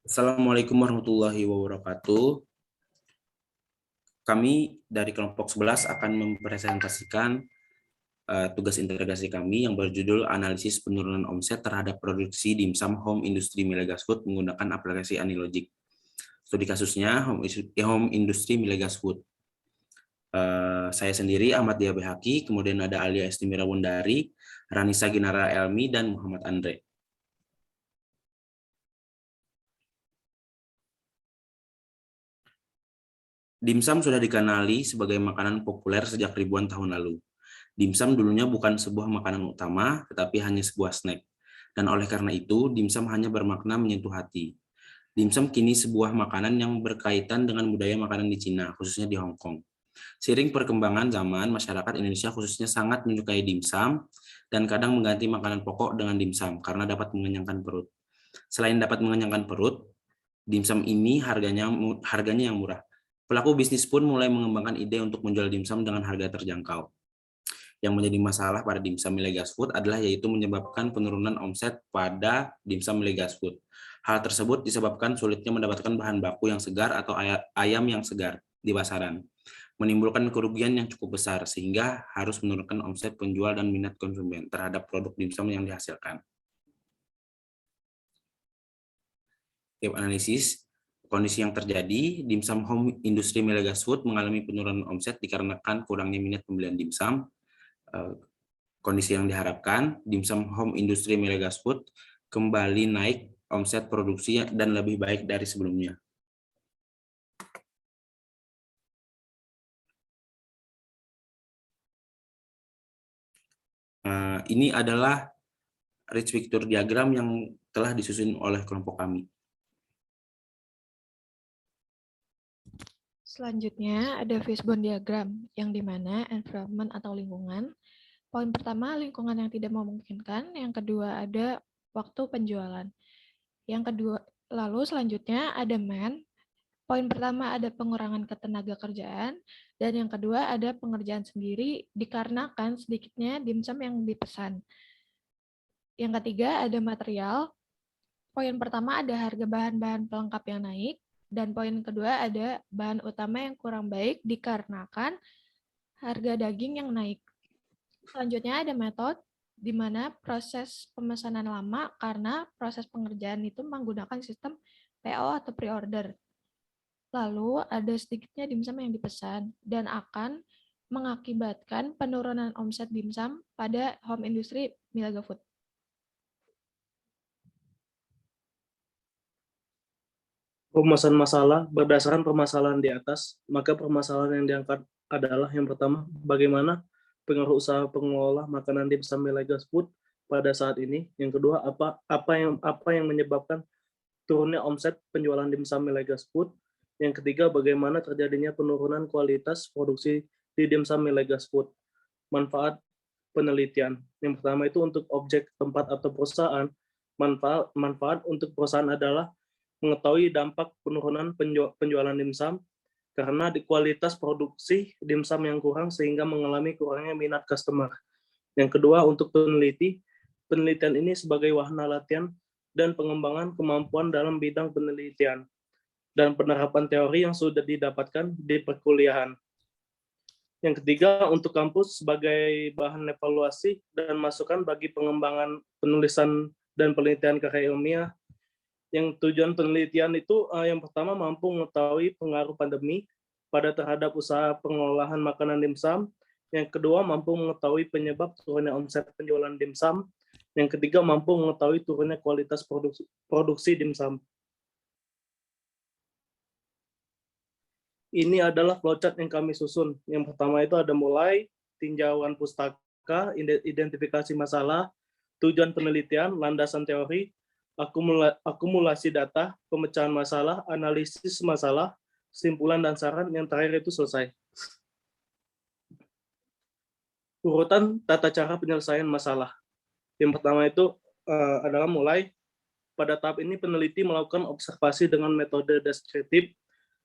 Assalamualaikum warahmatullahi wabarakatuh. Kami dari kelompok 11 akan mempresentasikan tugas integrasi kami yang berjudul analisis penurunan omset terhadap produksi dimsum home industry Milegas Food menggunakan aplikasi AniLogic. Studi kasusnya home industry Milegas Food. Saya sendiri Ahmad Dia Behaki, kemudian ada Alia Estimira Wundari, Ranisa Ginara Elmi, dan Muhammad Andre. Dimsum sudah dikenali sebagai makanan populer sejak ribuan tahun lalu. Dimsum dulunya bukan sebuah makanan utama, tetapi hanya sebuah snack. Dan oleh karena itu, dimsum hanya bermakna menyentuh hati. Dimsum kini sebuah makanan yang berkaitan dengan budaya makanan di Cina, khususnya di Hong Kong. Seiring perkembangan zaman, masyarakat Indonesia khususnya sangat menyukai dimsum dan kadang mengganti makanan pokok dengan dimsum karena dapat mengenyangkan perut. Selain dapat mengenyangkan perut, dimsum ini harganya yang murah. Pelaku bisnis pun mulai mengembangkan ide untuk menjual dimsum dengan harga terjangkau. Yang menjadi masalah pada dimsum Milegas Food adalah yaitu menyebabkan penurunan omset pada dimsum Milegas Food. Hal tersebut disebabkan sulitnya mendapatkan bahan baku yang segar atau ayam yang segar di pasaran, menimbulkan kerugian yang cukup besar sehingga harus menurunkan omset penjual dan minat konsumen terhadap produk dimsum yang dihasilkan. Tim analisis kondisi yang terjadi, dimsum home industry Milegas Food mengalami penurunan omset dikarenakan kurangnya minat pembelian dimsum. Kondisi yang diharapkan, dimsum home industry Milegas Food kembali naik omset produksi dan lebih baik dari sebelumnya. Ini adalah rich picture diagram yang telah disusun oleh kelompok kami. Selanjutnya ada fishbone diagram, yang dimana environment atau lingkungan. Poin pertama, lingkungan yang tidak memungkinkan. Yang kedua, ada waktu penjualan. Yang kedua, lalu selanjutnya ada man. Poin pertama ada pengurangan ketenaga kerjaan. Dan yang kedua ada pengerjaan sendiri dikarenakan sedikitnya dimsum yang dipesan. Yang ketiga ada material. Poin pertama ada harga bahan-bahan pelengkap yang naik. Dan poin kedua ada bahan utama yang kurang baik dikarenakan harga daging yang naik. Selanjutnya ada metode di mana proses pemesanan lama karena proses pengerjaan itu menggunakan sistem PO atau pre-order. Lalu ada sedikitnya dimsum yang dipesan dan akan mengakibatkan penurunan omset dimsum pada home industry Milaga Food. Pemesan masalah berdasarkan permasalahan di atas, maka permasalahan yang diangkat adalah yang pertama, bagaimana pengaruh usaha pengelola makanan dimsum Milegas Food pada saat ini. Yang kedua, apa yang menyebabkan turunnya omset penjualan dimsum Milegas Food. Yang ketiga, bagaimana terjadinya penurunan kualitas produksi di dimsum Milegas Food. Manfaat penelitian. Yang pertama itu untuk objek, tempat atau perusahaan. Manfaat untuk perusahaan adalah mengetahui dampak penurunan penjualan dimsum karena di kualitas produksi dimsum yang kurang sehingga mengalami kurangnya minat customer. Yang kedua, untuk penelitian ini sebagai wahana latihan dan pengembangan kemampuan dalam bidang penelitian dan penerapan teori yang sudah didapatkan di perkuliahan. Yang ketiga, untuk kampus sebagai bahan evaluasi dan masukan bagi pengembangan penulisan dan penelitian karya ilmiah. Yang tujuan penelitian itu yang pertama mampu mengetahui pengaruh pandemi terhadap usaha pengolahan makanan dimsum. Yang kedua mampu mengetahui penyebab turunnya omset penjualan dimsum. Yang ketiga mampu mengetahui turunnya kualitas produksi dimsum. Ini adalah flowchart yang kami susun. Yang pertama itu ada mulai tinjauan pustaka, identifikasi masalah, tujuan penelitian, landasan teori, akumulasi data, pemecahan masalah, analisis masalah, kesimpulan dan saran, yang terakhir itu selesai. Urutan tata cara penyelesaian masalah. Yang pertama itu adalah mulai. Pada tahap ini peneliti melakukan observasi dengan metode deskriptif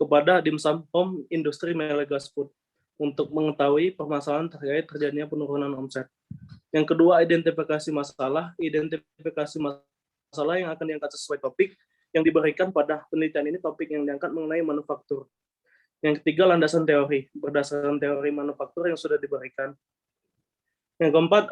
kepada dimsum home industry Milegas Food untuk mengetahui permasalahan terkait terjadinya penurunan omset. Yang kedua, identifikasi masalah. Identifikasi masalah yang akan diangkat sesuai topik. yang diberikan pada penelitian ini, topik yang diangkat mengenai manufaktur. Yang ketiga, landasan teori, berdasarkan teori manufaktur yang sudah diberikan. Yang keempat,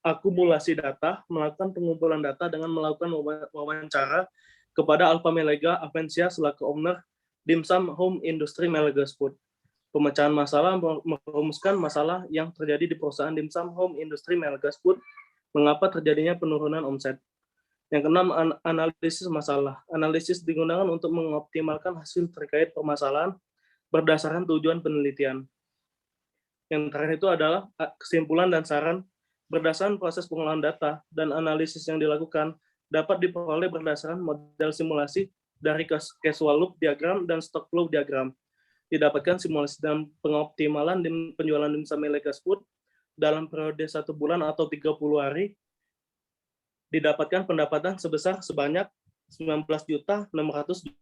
akumulasi data, melakukan pengumpulan data dengan melakukan wawancara kepada Alpha Melega Avencia selaku owner Dimsum Home Industry Melegas Food. Pemecahan masalah merumuskan masalah yang terjadi di perusahaan Dimsum Home Industry Melegas Food, mengapa terjadinya penurunan omset. Yang keenam, analisis masalah. Analisis digunakan untuk mengoptimalkan hasil terkait permasalahan berdasarkan tujuan penelitian. Yang terakhir itu adalah kesimpulan dan saran. Berdasarkan proses pengolahan data dan analisis yang dilakukan dapat diperoleh berdasarkan model simulasi dari casual loop diagram dan stock flow diagram. Didapatkan simulasi dan pengoptimalan penjualan Dimsum Melegas Food dalam periode 1 bulan atau 30 hari. Didapatkan pendapatan sebesar sebanyak 19.600.000.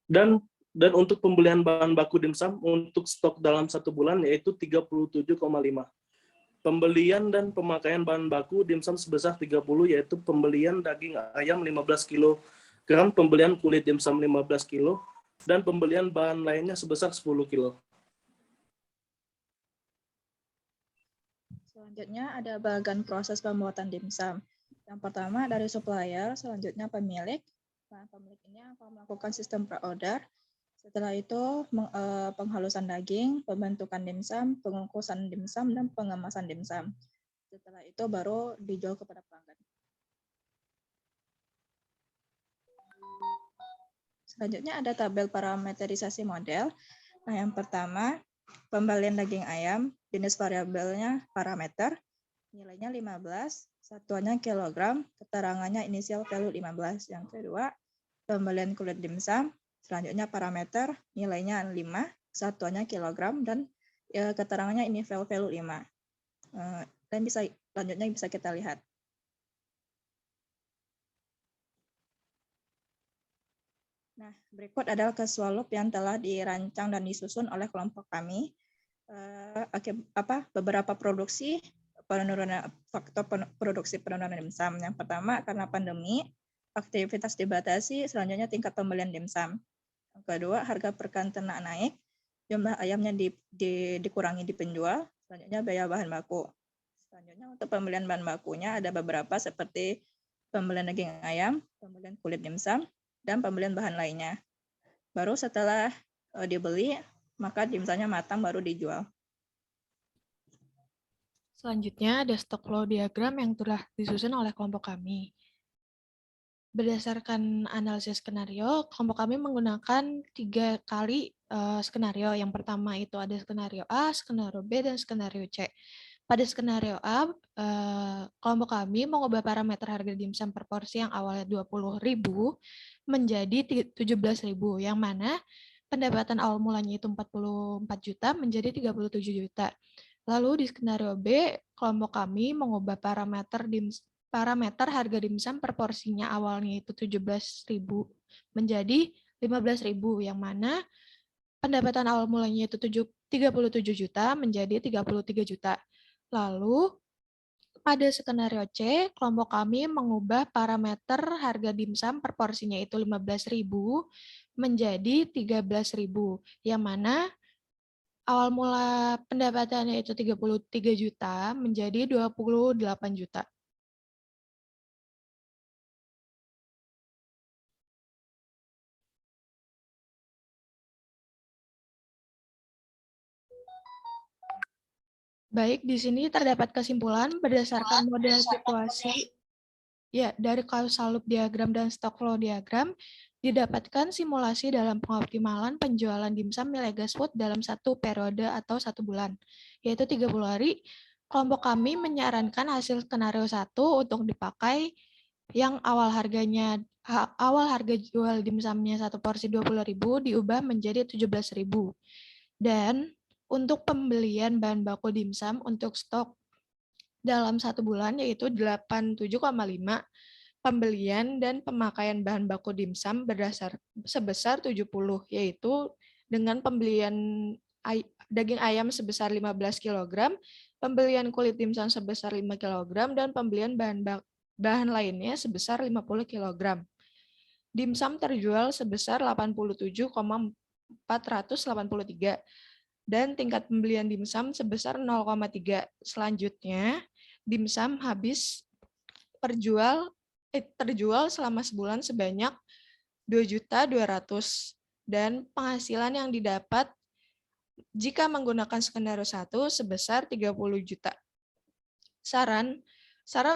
Dan untuk pembelian bahan baku dimsum untuk stok dalam 1 bulan yaitu 37,5. Pembelian dan pemakaian bahan baku dimsum sebesar 30, yaitu pembelian daging ayam 15 kg, pembelian kulit dimsum 15 kg, dan pembelian bahan lainnya sebesar 10 kg. Selanjutnya ada bagian proses pembuatan dimsum. Yang pertama dari supplier, selanjutnya pemilik. Nah, pemilik ini akan melakukan sistem pre-order. Setelah itu penghalusan daging, pembentukan dimsum, pengukusan dimsum, dan pengemasan dimsum. Setelah itu baru dijual kepada pelanggan. Selanjutnya ada tabel parameterisasi model. Nah, yang pertama, pembelian daging ayam, jenis variabelnya parameter, nilainya 15, satuannya kilogram, keterangannya inisial value 15. Yang kedua, pembelian kulit dimsum, selanjutnya parameter, nilainya 5, satuannya kilogram, dan keterangannya inisial value 5. Dan selanjutnya bisa kita lihat. Nah, berikut adalah casual loop yang telah dirancang dan disusun oleh kelompok kami. Beberapa faktor produksi penurunan dimsum. Yang pertama, karena pandemi, aktivitas dibatasi, selanjutnya tingkat pembelian dimsum. Yang kedua, harga per kan ternak naik, jumlah ayamnya dikurangi di penjual, selanjutnya biaya bahan baku. Selanjutnya untuk pembelian bahan bakunya ada beberapa seperti pembelian daging ayam, pembelian kulit dimsum, dan pembelian bahan lainnya. Baru setelah dibeli, maka dimsumnya matang baru dijual. Selanjutnya ada stock flow diagram yang telah disusun oleh kelompok kami. Berdasarkan analisis skenario, kelompok kami menggunakan 3 kali skenario. Yang pertama itu ada skenario A, skenario B, dan skenario C. Pada skenario A, kelompok kami mengubah parameter harga dimsum per porsi yang awalnya 20.000 menjadi 17.000, yang mana pendapatan awal mulanya itu 44 juta menjadi 37 juta. Lalu di skenario B, kelompok kami mengubah parameter harga dimsum per porsinya awalnya itu 17.000 menjadi 15.000, yang mana pendapatan awal mulanya itu 37 juta menjadi 33 juta. Lalu pada skenario C, kelompok kami mengubah parameter harga dimsum per porsinya itu 15.000 menjadi 13.000, yang mana awal mula pendapatannya itu 33 juta menjadi 28 juta. Baik, di sini terdapat kesimpulan berdasarkan model situasi dari causal loop diagram dan stock flow diagram, didapatkan simulasi dalam pengoptimalan penjualan dimsum Melegas Food dalam 1 periode atau 1 bulan, yaitu 30 hari. Kelompok kami menyarankan hasil skenario 1 untuk dipakai yang awal harga jual dimsumnya satu porsi 20.000 diubah menjadi 17.000. Dan untuk pembelian bahan baku dimsum untuk stok dalam 1 bulan yaitu 87,5 pembelian dan pemakaian bahan baku dimsum sebesar 70, yaitu dengan pembelian daging ayam sebesar 15 kg, pembelian kulit dimsum sebesar 5 kg, dan pembelian bahan lainnya sebesar 50 kg. Dimsum terjual sebesar 87,483 dan tingkat pembelian dimsum sebesar 0,3. Selanjutnya, dimsum terjual selama sebulan sebanyak 2.200.000 dan penghasilan yang didapat jika menggunakan skenario 1 sebesar 30 juta. Saran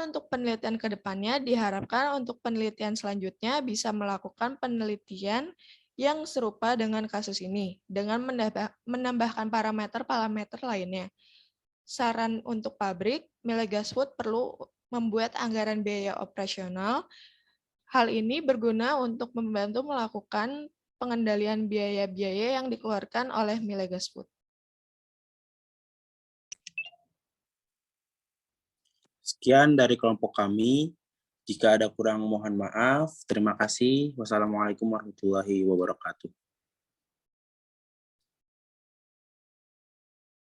untuk penelitian ke depannya diharapkan untuk penelitian selanjutnya bisa melakukan penelitian yang serupa dengan kasus ini dengan menambahkan parameter-parameter lainnya. Saran untuk pabrik, Milegas Food perlu membuat anggaran biaya operasional. Hal ini berguna untuk membantu melakukan pengendalian biaya-biaya yang dikeluarkan oleh Milegas Food. Sekian dari kelompok kami. Jika ada kurang mohon maaf. Terima kasih. Wassalamualaikum warahmatullahi wabarakatuh.